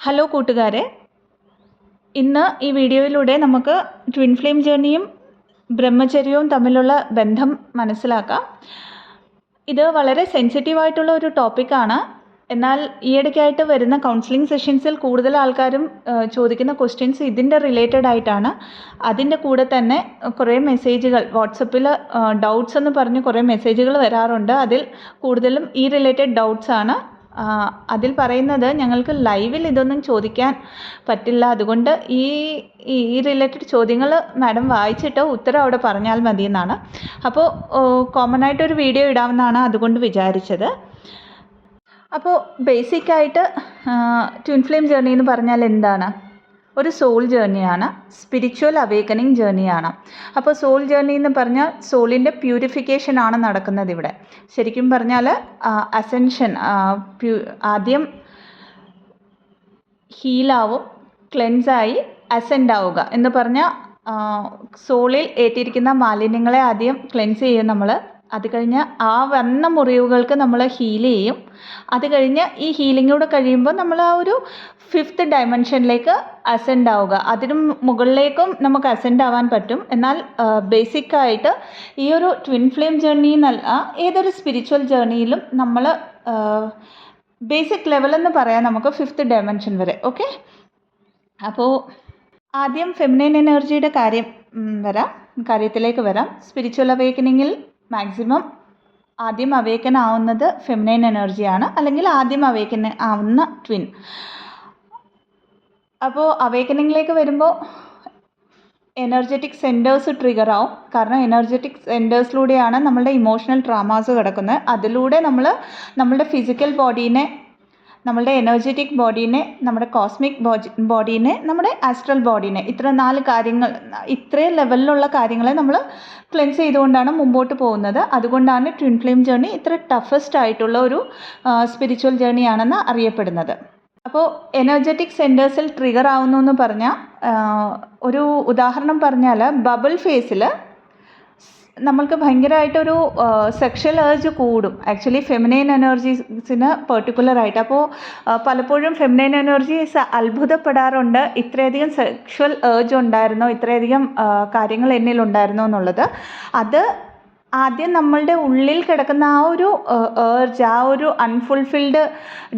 Hello കൂട്ടുകാരെ, ഇന്ന് ഈ വീഡിയോയിലൂടെ നമുക്ക് ട്വിൻ ഫ്ലെയിം ജേർണിയും ബ്രഹ്മചര്യവും തമ്മിലുള്ള ബന്ധം മനസ്സിലാക്കാം. ഇത് വളരെ സെൻസിറ്റീവായിട്ടുള്ള ഒരു ടോപ്പിക്കാണ്. എന്നാൽ ഈയിടയ്ക്കായിട്ട് വരുന്ന കൗൺസിലിംഗ് സെഷൻസിൽ കൂടുതൽ ആൾക്കാരും ചോദിക്കുന്ന ക്വസ്റ്റ്യൻസ് ഇതിൻ്റെ റിലേറ്റഡ് ആയിട്ടാണ്. അതിൻ്റെ കൂടെ തന്നെ കുറേ മെസ്സേജുകൾ വാട്സപ്പിൽ ഡൗട്ട്സ് എന്ന് പറഞ്ഞ് കുറേ മെസ്സേജുകൾ വരാറുണ്ട്. അതിൽ കൂടുതലും ഈ റിലേറ്റഡ് ഡൗട്ട്സ് ആണ്. അതിൽ പറയുന്നത് ഞങ്ങൾക്ക് ലൈവിൽ ഇതൊന്നും ചോദിക്കാൻ പറ്റില്ല, അതുകൊണ്ട് ഈ റിലേറ്റഡ് ചോദ്യങ്ങൾ മാഡം വായിച്ചിട്ട് ഉത്തരം അവിടെ പറഞ്ഞാൽ മതി എന്നാണ്. അപ്പോൾ കോമൺ ആയിട്ടൊരു വീഡിയോ ഇടാമെന്നാണ് അതുകൊണ്ട് വിചാരിച്ചത്. അപ്പോൾ ബേസിക്കായിട്ട് ട്വിൻ ഫ്ലെയിം ജേർണി എന്ന് പറഞ്ഞാൽ എന്താണ്? ഒരു സോൾ ജേർണിയാണ്, സ്പിരിച്വൽ അവേക്കനിങ് ജേർണിയാണ്. അപ്പോൾ സോൾ ജേർണി എന്ന് പറഞ്ഞാൽ സോളിൻ്റെ പ്യൂരിഫിക്കേഷൻ ആണ് നടക്കുന്നത് ഇവിടെ. ശരിക്കും പറഞ്ഞാൽ അസെൻഷൻ, ആദ്യം ഹീലാവും, ക്ലെൻസായി അസെൻഡ് ആവുക എന്ന് പറഞ്ഞാൽ സോളിൽ ഏറ്റിരിക്കുന്ന മാലിന്യങ്ങളെ ആദ്യം ക്ലെൻസ് ചെയ്യും നമ്മൾ. അത് കഴിഞ്ഞ് ആ വന്ന മുറിവുകൾക്ക് നമ്മൾ ഹീൽ ചെയ്യും. അത് കഴിഞ്ഞ് ഈ ഹീലിങ്ങൂടെ കഴിയുമ്പോൾ നമ്മൾ ആ ഒരു 5th ഡയമെൻഷനിലേക്ക് അസെൻഡ് ആവുക. അതിനും മുകളിലേക്കും നമുക്ക് അസെൻഡ് ആവാൻ പറ്റും. എന്നാൽ ബേസിക്കായിട്ട് ഈ ഒരു ട്വിൻ ഫ്ലെയിം ജേർണി എന്നല്ല, ഏതൊരു സ്പിരിച്വൽ ജേർണിയിലും നമ്മൾ ബേസിക് ലെവൽ എന്ന് പറയാം നമുക്ക് 5th ഡയമെൻഷൻ വരെ. ഓക്കെ, അപ്പോൾ ആദ്യം ഫെമിനൈൻ എനർജിയുടെ കാര്യത്തിലേക്ക് വരാം. സ്പിരിച്വൽ അവേക്കനിങ്ങിൽ മാക്സിമം ആദ്യം അവേക്കൻ ആവുന്നത് ഫെമിനൈൻ എനർജിയാണ്, അല്ലെങ്കിൽ ആദ്യം അവേക്കൻ ആവുന്ന ട്വിൻ. അപ്പോൾ അവേക്കനിങ്ങിലേക്ക് വരുമ്പോൾ എനർജറ്റിക് സെൻറ്റേഴ്സ് ട്രിഗർ ആവും. കാരണം എനർജറ്റിക് സെൻറ്റേഴ്സിലൂടെയാണ് നമ്മളുടെ ഇമോഷണൽ ട്രാമാസ് കിടക്കുന്നത്. അതിലൂടെ നമ്മളുടെ ഫിസിക്കൽ ബോഡീനെ, നമ്മളുടെ എനർജറ്റിക് ബോഡീനെ, നമ്മുടെ കോസ്മിക് ബോഡീനെ, നമ്മുടെ ആസ്ട്രൽ ബോഡീനെ, ഇത്രയും ലെവലിലുള്ള കാര്യങ്ങളെ നമ്മൾ ക്ലെൻസ് ചെയ്തുകൊണ്ടാണ് മുമ്പോട്ട് പോകുന്നത്. അതുകൊണ്ടാണ് ട്വിൻ ഫ്ലെയിം ജേർണി ഇത്ര ടഫസ്റ്റ് ആയിട്ടുള്ള ഒരു സ്പിരിച്വൽ ജേർണിയാണെന്ന് അറിയപ്പെടുന്നത്. അപ്പോൾ എനർജറ്റിക് സെൻറ്റേഴ്സിൽ ട്രിഗർ ആവുന്നു എന്ന് പറഞ്ഞാൽ, ഒരു ഉദാഹരണം പറഞ്ഞാൽ ബബിൾ ഫേസിൽ നമ്മൾക്ക് ഭയങ്കരമായിട്ടൊരു സെക്ഷൽ ഏർജ് കൂടും. ആക്ച്വലി ഫെമിനൈൻ എനർജീസിന് പെർട്ടിക്കുലറായിട്ട്. അപ്പോൾ പലപ്പോഴും ഫെമിനൈൻ എനർജീസ് അത്ഭുതപ്പെടാറുണ്ട്, ഇത്രയധികം സെക്ഷൽ ഏർജ് ഉണ്ടായിരുന്നോ, ഇത്രയധികം കാര്യങ്ങൾ എന്നിലുണ്ടായിരുന്നോ എന്നുള്ളത്. അത് ആദ്യം നമ്മളുടെ ഉള്ളിൽ കിടക്കുന്ന ആ ഒരു ഏർജ്, ആ ഒരു അൺഫുൾഫിൽഡ്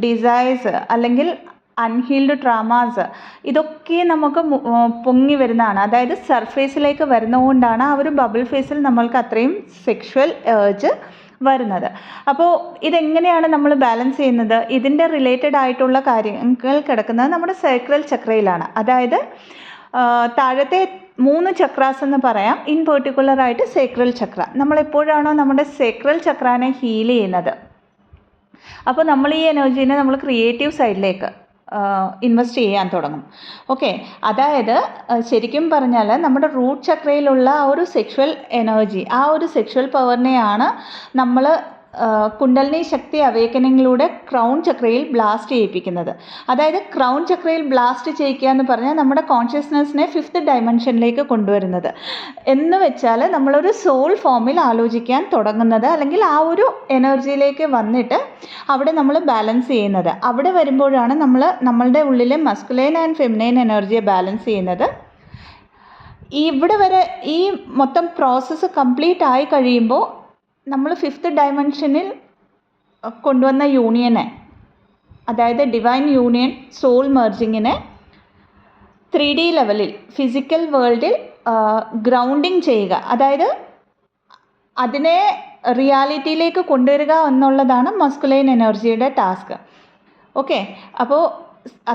ഡിസയേഴ്സ് അല്ലെങ്കിൽ അൺഹീൽഡ് ട്രാമാസ്, ഇതൊക്കെ നമുക്ക് പൊങ്ങി വരുന്നതാണ്. അതായത് സർഫേസിലേക്ക് വരുന്നതുകൊണ്ടാണ് ആ ഒരു ബബിൾ ഫേസിൽ നമ്മൾക്ക് അത്രയും സെക്ഷുവൽ ഏർജ് വരുന്നത്. അപ്പോൾ ഇതെങ്ങനെയാണ് നമ്മൾ ബാലൻസ് ചെയ്യുന്നത്? ഇതിൻ്റെ റിലേറ്റഡ് ആയിട്ടുള്ള കാര്യങ്ങൾ കിടക്കുന്നത് നമ്മുടെ സേക്രൽ ചക്രയിലാണ്. അതായത് താഴത്തെ 3 ചക്രാസ് എന്ന് പറയാം. ഇൻ പെർട്ടിക്കുലറായിട്ട് സേക്രൽ ചക്ര. നമ്മളെപ്പോഴാണോ നമ്മുടെ സേക്രൽ ചക്രാനെ ഹീൽ ചെയ്യുന്നത്, അപ്പോൾ നമ്മൾ ഈ എനർജീനെ നമ്മൾ ക്രിയേറ്റീവ് സൈഡിലേക്ക് ഇൻവെസ്റ്റ് ചെയ്യാൻ തുടങ്ങും. ഓക്കെ, അതായത് ശരിക്കും പറഞ്ഞാൽ നമ്മുടെ റൂട്ട് ചക്രയിലുള്ള ആ ഒരു സെക്ഷുവൽ എനർജി, ആ ഒരു സെക്ഷുവൽ പവറിനെയാണ് നമ്മൾ കുണ്ടലിനി ശക്തി അവേക്കനിങ്ങിലൂടെ ക്രൗൺ ചക്രയിൽ ബ്ലാസ്റ്റ് ചെയ്യിപ്പിക്കുന്നത്. അതായത് ക്രൗൺ ചക്രയിൽ ബ്ലാസ്റ്റ് ചെയ്യിക്കുക എന്ന് പറഞ്ഞാൽ നമ്മുടെ കോൺഷ്യസ്നെസ്സിനെ 5th ഡയമെൻഷനിലേക്ക് കൊണ്ടുവരുന്നത്. എന്ന് വെച്ചാൽ നമ്മളൊരു സോൾ ഫോമിൽ ആലോചിക്കാൻ തുടങ്ങുന്നത്, അല്ലെങ്കിൽ ആ ഒരു എനർജിയിലേക്ക് വന്നിട്ട് അവിടെ നമ്മൾ ബാലൻസ് ചെയ്യുന്നത്. അവിടെ വരുമ്പോഴാണ് നമ്മളുടെ ഉള്ളിലെ മസ്കുലൈൻ ആൻഡ് ഫെമിനൈൻ എനർജിയെ ബാലൻസ് ചെയ്യുന്നത്. ഇവിടെ വരെ ഈ മൊത്തം പ്രോസസ്സ് കംപ്ലീറ്റ് ആയി കഴിയുമ്പോൾ നമ്മൾ 5th ഡയമെൻഷനിൽ കൊണ്ടുവന്ന യൂണിയനെ, അതായത് ഡിവൈൻ യൂണിയൻ സോൾ മെർജിങ്ങിനെ 3D ലെവലിൽ ഫിസിക്കൽ വേൾഡിൽ ഗ്രൗണ്ടിങ് ചെയ്യുക, അതായത് അതിനെ റിയാലിറ്റിയിലേക്ക് കൊണ്ടുവരിക എന്നുള്ളതാണ് മസ്കുലൈൻ എനർജിയുടെ ടാസ്ക്. ഓക്കെ, അപ്പോൾ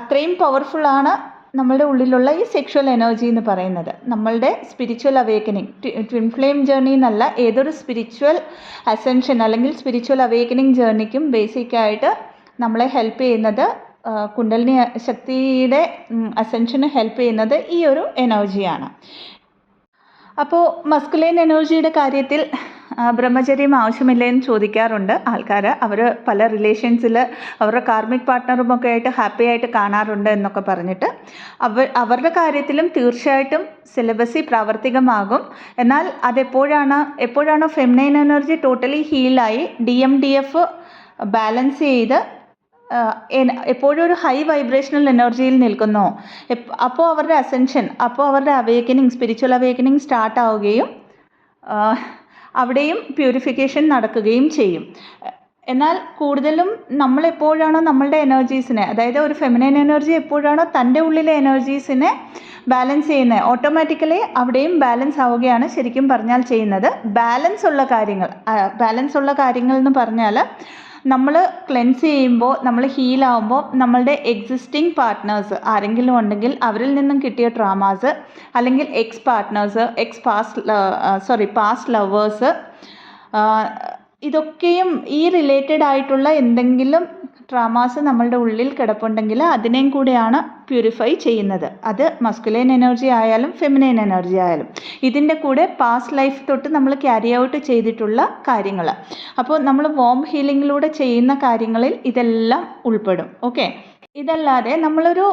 അത്രയും പവർഫുള്ളാണ് നമ്മളുടെ ഉള്ളിലുള്ള ഈ സെക്ഷുവൽ എനർജി എന്ന് പറയുന്നത്. നമ്മളുടെ spiritual awakening, twin flame journey എന്നല്ല, ഏതൊരു സ്പിരിച്വൽ അസെൻഷൻ അല്ലെങ്കിൽ സ്പിരിച്വൽ അവേക്കനിങ് ജേർണിക്കും ബേസിക്കായിട്ട് നമ്മളെ ഹെൽപ്പ് ചെയ്യുന്നത്, കുണ്ടലിനി ശക്തിയുടെ അസെൻഷന് ഹെൽപ്പ് ചെയ്യുന്നത് ഈ ഒരു എനർജിയാണ്. അപ്പോൾ മസ്കുലൈൻ എനർജിയുടെ കാര്യത്തിൽ ബ്രഹ്മചര്യം ആവശ്യമില്ലെന്ന് ചോദിക്കാറുണ്ട് ആൾക്കാർ. അവർ പല റിലേഷൻസിൽ അവരുടെ കാർമിക് പാർട്ട്ണറുമൊക്കെ ആയിട്ട് ഹാപ്പി ആയിട്ട് കാണാറുണ്ട് എന്നൊക്കെ പറഞ്ഞിട്ട്. അവരുടെ കാര്യത്തിലും തീർച്ചയായിട്ടും സിലബസി പ്രാവർത്തികമാകും. എന്നാൽ എപ്പോഴാണോ ഫെമിനൈൻ എനർജി ടോട്ടലി ഹീലായി DMDF ബാലൻസ് ചെയ്ത് എപ്പോഴും ഒരു ഹൈ വൈബ്രേഷണൽ എനർജിയിൽ നിൽക്കുന്നോ, അപ്പോൾ അവരുടെ അസെൻഷൻ, അപ്പോൾ അവരുടെ അവേക്കനിങ്, സ്പിരിച്വൽ അവേക്കനിങ് സ്റ്റാർട്ട് ആവുകയും അവിടെയും പ്യൂരിഫിക്കേഷൻ നടക്കുകയും ചെയ്യും. എന്നാൽ കൂടുതലും നമ്മളെപ്പോഴാണോ നമ്മളുടെ എനർജീസിനെ, അതായത് ഒരു ഫെമിനൈൻ എനർജി എപ്പോഴാണോ തൻ്റെ ഉള്ളിലെ എനർജീസിനെ ബാലൻസ് ചെയ്യുന്നത്, ഓട്ടോമാറ്റിക്കലി അവിടെയും ബാലൻസ് ആവുകയാണ് ശരിക്കും പറഞ്ഞാൽ ചെയ്യുന്നത്. ബാലൻസ് ഉള്ള കാര്യങ്ങൾ എന്ന് പറഞ്ഞാൽ നമ്മൾ ക്ലെൻസ് ചെയ്യുമ്പോൾ, നമ്മൾ ഹീലാവുമ്പോൾ നമ്മളുടെ എക്സിസ്റ്റിംഗ് പാർട്ട്നേഴ്സ് ആരെങ്കിലും ഉണ്ടെങ്കിൽ അവരിൽ നിന്നും കിട്ടിയ ട്രോമാസ്, അല്ലെങ്കിൽ പാസ്റ്റ് ലവേഴ്സ്, ഇതൊക്കെയും ഈ റിലേറ്റഡ് ആയിട്ടുള്ള എന്തെങ്കിലും ട്രോമാസ് നമ്മളുടെ ഉള്ളിൽ കിടപ്പുണ്ടെങ്കിൽ അതിനെയും കൂടെയാണ് പ്യൂരിഫൈ ചെയ്യുന്നത്. അത് മസ്കുലൈൻ എനർജി ആയാലും ഫെമിനൈൻ എനർജി ആയാലും ഇതിൻ്റെ കൂടെ പാസ്റ്റ് ലൈഫ് തൊട്ട് നമ്മൾ ക്യാരി ഔട്ട് ചെയ്തിട്ടുള്ള കാര്യങ്ങൾ. അപ്പോൾ നമ്മൾ വോം ഹീലിങ്ങിലൂടെ ചെയ്യുന്ന കാര്യങ്ങളിൽ ഇതെല്ലാം ഉൾപ്പെടും. ഓക്കെ, ഇതല്ലാതെ നമ്മളൊരു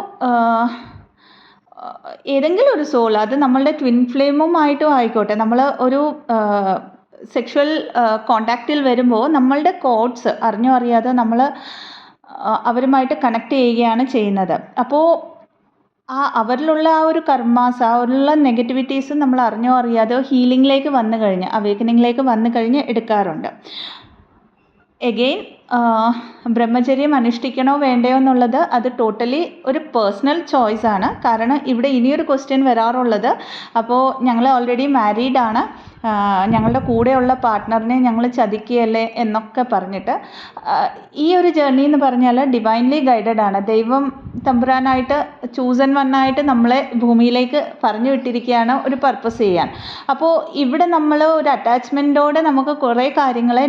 ഏതെങ്കിലും ഒരു സോൾ, അത് നമ്മളുടെ ട്വിൻ ഫ്ലെയിമുമായിട്ടും ആയിക്കോട്ടെ, നമ്മൾ ഒരു സെക്ഷുവൽ കോണ്ടാക്റ്റിൽ വരുമ്പോൾ നമ്മളുടെ കോഡ്സ് അറിഞ്ഞോ അറിയാതെ നമ്മൾ അവരുമായിട്ട് കണക്ട് ചെയ്യുകയാണ് ചെയ്യുന്നത്. അപ്പോൾ അവരിലുള്ള ആ ഒരു കർമാസ്, അവരിലുള്ള നെഗറ്റിവിറ്റീസ് നമ്മൾ അറിഞ്ഞോ അറിയാതെയോ ഹീലിംഗിലേക്ക് വന്നു കഴിഞ്ഞ്, അവേക്കനിങ്ങിലേക്ക് വന്നു കഴിഞ്ഞ് എടുക്കാറുണ്ട്. എഗെയിൻ ബ്രഹ്മചര്യം അനുഷ്ഠിക്കണോ വേണ്ടയോ എന്നുള്ളത് അത് ടോട്ടലി ഒരു പേഴ്സണൽ ചോയ്സാണ്. കാരണം ഇവിടെ ഇനിയൊരു ക്വസ്റ്റ്യൻ വരാറുള്ളത്, അപ്പോൾ ഞങ്ങൾ ഓൾറെഡി മാരീഡ് ആണ്, ഞങ്ങളുടെ കൂടെയുള്ള പാർട്ട്ണറിനെ ഞങ്ങൾ ചതിക്കുകയല്ലേ എന്നൊക്കെ പറഞ്ഞിട്ട്, ഈ ഒരു ജേർണി എന്ന് പറഞ്ഞാൽ ഡിവൈൻലി ഗൈഡഡ് ആണ്. ദൈവം തമ്പുരാനായിട്ട് ചൂസൺ വണ്ണായിട്ട് നമ്മളെ ഭൂമിയിലേക്ക് പറഞ്ഞു വിട്ടിരിക്കുകയാണ് ഒരു പർപ്പസ് ചെയ്യാൻ. അപ്പോൾ ഇവിടെ നമ്മൾ ഒരു അറ്റാച്ച്മെൻറ്റോടെ നമുക്ക് കുറേ കാര്യങ്ങളെ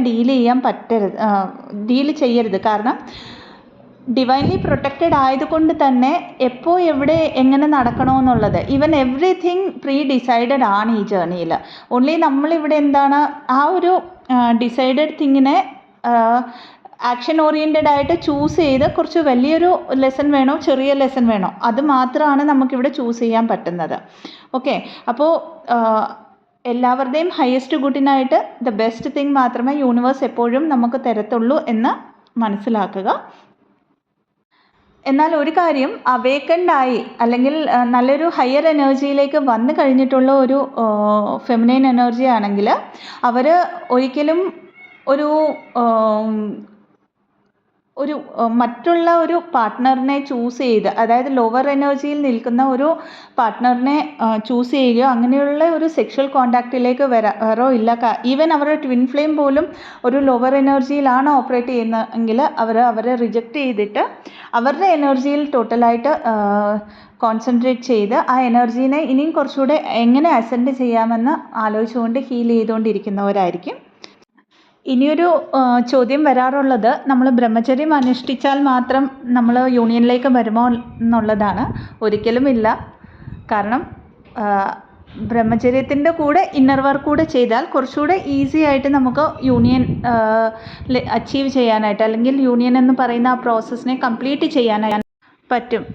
ഡീൽ ചെയ്യരുത്. കാരണം ഡിവൈൻലി പ്രൊട്ടക്റ്റഡ് ആയതുകൊണ്ട് തന്നെ എപ്പോൾ എവിടെ എങ്ങനെ നടക്കണമെന്നുള്ളത്, ഈവൻ എവറിഥിങ് പ്രീ ഡിസൈഡഡ് ആണ് ഈ ജേർണിയിൽ. ഓൺലി നമ്മളിവിടെ എന്താണ് ആ ഒരു ഡിസൈഡഡ് തിങ്ങിനെ ആക്ഷൻ ഓറിയൻറ്റഡ് ആയിട്ട് ചൂസ് ചെയ്ത് കുറച്ച് വലിയൊരു ലെസൺ വേണോ ചെറിയ ലെസൺ വേണോ അത് മാത്രമാണ് നമുക്കിവിടെ ചൂസ് ചെയ്യാൻ പറ്റുന്നത്. ഓക്കെ, അപ്പോൾ എല്ലാവരുടെയും ഹയസ്റ്റ് ഗുഡിനായിട്ട് ദ ബെസ്റ്റ് തിങ് മാത്രമേ യൂണിവേഴ്സ് എപ്പോഴും നമുക്ക് തരത്തുള്ളൂ എന്ന് മനസ്സിലാക്കുക. എന്നാൽ ഒരു കാര്യം, അവേക്കൻഡായി അല്ലെങ്കിൽ നല്ലൊരു ഹയർ എനർജിയിലേക്ക് വന്നു കഴിഞ്ഞിട്ടുള്ള ഒരു ഫെമിനൈൻ എനർജി ആണെങ്കിൽ അവർ ഒരിക്കലും ഒരു മറ്റുള്ള ഒരു പാർട്ട്ണറിനെ ചൂസ് ചെയ്ത്, അതായത് ലോവർ എനർജിയിൽ നിൽക്കുന്ന ഒരു പാർട്ട്ണറിനെ ചൂസ് ചെയ്യുകയോ അങ്ങനെയുള്ള ഒരു സെക്ഷൽ കോണ്ടാക്റ്റിലേക്ക് വരാറോ ഇല്ല. ഈവൻ അവരുടെ ട്വിൻ ഫ്ലെയിം പോലും ഒരു ലോവർ എനർജിയിലാണ് ഓപ്പറേറ്റ് ചെയ്യുന്നതെങ്കിൽ അവരെ റിജക്റ്റ് ചെയ്തിട്ട് അവരുടെ എനർജിയിൽ ടോട്ടലായിട്ട് കോൺസെൻട്രേറ്റ് ചെയ്ത് ആ എനർജീനെ ഇനിയും കുറച്ചുകൂടെ എങ്ങനെ അസെൻഡ് ചെയ്യാമെന്ന് ആലോചിച്ചുകൊണ്ട് ഹീൽ ചെയ്തുകൊണ്ടിരിക്കുന്നവരായിരിക്കും. ഇനിയൊരു ചോദ്യം വരാറുള്ളത്, നമ്മൾ ബ്രഹ്മചര്യം അനുഷ്ഠിച്ചാൽ മാത്രം നമ്മൾ യൂണിയനിലേക്ക് വരുമോ എന്നുള്ളതാണ്. ഒരിക്കലും ഇല്ല. കാരണം ബ്രഹ്മചര്യത്തിൻ്റെ കൂടെ ഇന്നർ വർക്ക് കൂടെ ചെയ്താൽ കുറച്ചുകൂടെ ഈസി ആയിട്ട് നമുക്ക് യൂണിയൻ അച്ചീവ് ചെയ്യാനായിട്ട്, അല്ലെങ്കിൽ യൂണിയൻ എന്ന് പറയുന്ന ആ പ്രോസസ്സിനെ കംപ്ലീറ്റ് ചെയ്യാനായിട്ട് പറ്റും.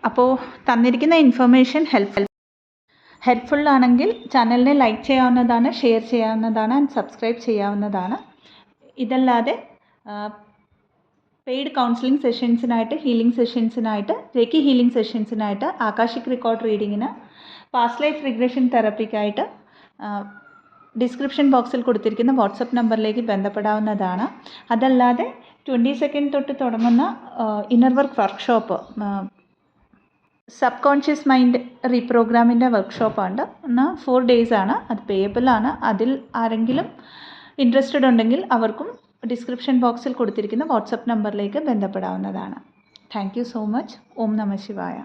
അപ്പോൾ തന്നിരിക്കുന്ന ഇൻഫർമേഷൻ ഹെൽപ്ഫുൾ ആണെങ്കിൽ ചാനലിനെ ലൈക്ക് ചെയ്യാവുന്നതാണ്, ഷെയർ ചെയ്യാവുന്നതാണ്, ആൻഡ് സബ്സ്ക്രൈബ് ചെയ്യാവുന്നതാണ്. ഇതല്ലാതെ പെയ്ഡ് കൗൺസിലിംഗ് സെഷൻസിനായിട്ട്, ഹീലിംഗ് സെഷൻസിനായിട്ട്, റേക്കി ഹീലിംഗ് സെഷൻസിനായിട്ട്, ആകാശിക് റെക്കോർഡ് റീഡിങ്ങിന്, പാസ്റ്റ് ലൈഫ് റിഗ്രഷൻ തെറപ്പിക്കായിട്ട് ഡിസ്ക്രിപ്ഷൻ ബോക്സിൽ കൊടുത്തിരിക്കുന്ന വാട്സപ്പ് നമ്പറിലേക്ക് ബന്ധപ്പെടാവുന്നതാണ്. അതല്ലാതെ 22 തൊട്ട് തുടങ്ങുന്ന ഇന്നർ വർക്ക് വർക്ക്ഷോപ്പ്, സബ് കോൺഷ്യസ് മൈൻഡ് റീപ്രോഗ്രാമിൻ്റെ വർക്ക്ഷോപ്പാണ്. 4 days ആണ്. അത് പേയബിൾ ആണ്. അതിൽ ആരെങ്കിലും ഇൻട്രസ്റ്റഡ് ഉണ്ടെങ്കിൽ അവർക്കും ഡിസ്ക്രിപ്ഷൻ ബോക്സിൽ കൊടുത്തിരിക്കുന്ന വാട്സപ്പ് നമ്പറിലേക്ക് ബന്ധപ്പെടാവുന്നതാണ്. Thank you so much. ഓം നമഃ ശിവായ.